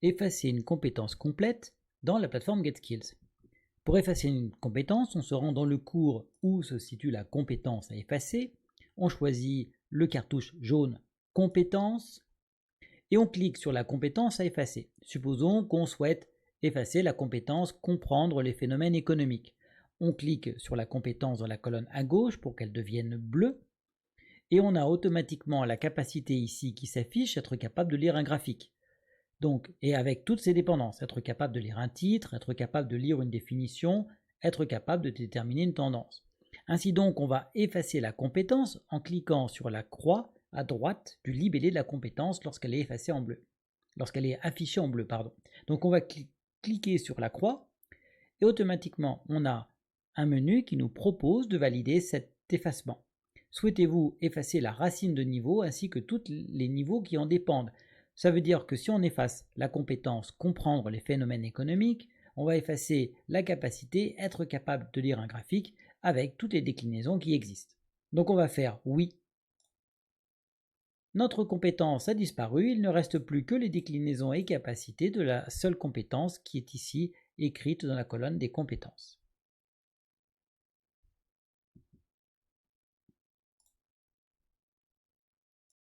effacer une compétence complète dans la plateforme GetSkills. Pour effacer une compétence, on se rend dans le cours où se situe la compétence à effacer, on choisit le cartouche jaune compétence et on clique sur la compétence à effacer. Supposons qu'on souhaite effacer la compétence comprendre les phénomènes économiques. On clique sur la compétence dans la colonne à gauche pour qu'elle devienne bleue et on a automatiquement la capacité ici qui s'affiche, être capable de lire un graphique. Donc, et avec toutes ces dépendances, être capable de lire un titre, être capable de lire une définition, être capable de déterminer une tendance. Ainsi donc, on va effacer la compétence en cliquant sur la croix à droite du libellé de la compétence lorsqu'elle est effacée en bleu. Lorsqu'elle est affichée en bleu, pardon. Donc on va cliquer sur la croix et automatiquement on a un menu qui nous propose de valider cet effacement. Souhaitez-vous effacer la racine de niveau ainsi que tous les niveaux qui en dépendent? Ça veut dire que si on efface la compétence comprendre les phénomènes économiques, on va effacer la capacité être capable de lire un graphique avec toutes les déclinaisons qui existent. Donc on va faire oui. Notre compétence a disparu, il ne reste plus que les déclinaisons et capacités de la seule compétence qui est ici écrite dans la colonne des compétences.